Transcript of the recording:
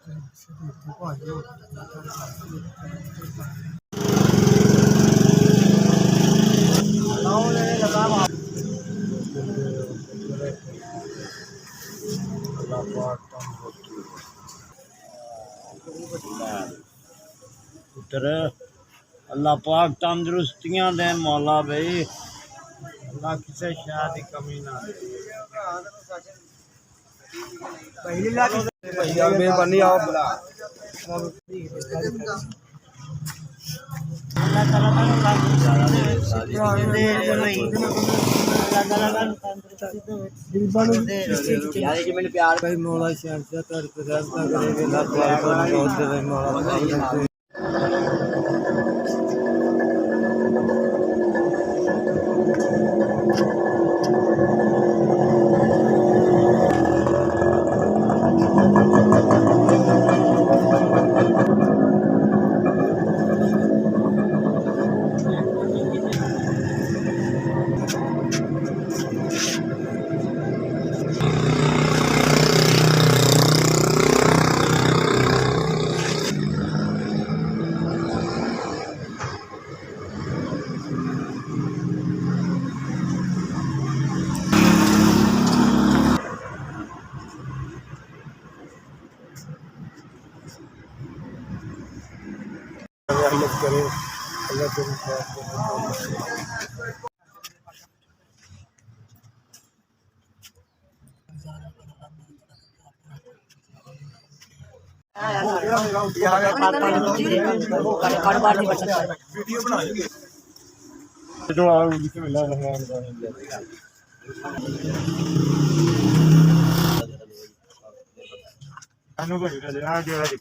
पुत्र अल्लाह पाक तंदुरुस्तियां दे मौला भाई, अल्लाह किसी शय की कमी ना दे। मेहरबानी आप मौला करे अल्लाह तेरी वीडियो बनाएंगे जो बिस्मिल्लाह रहमान रहीम।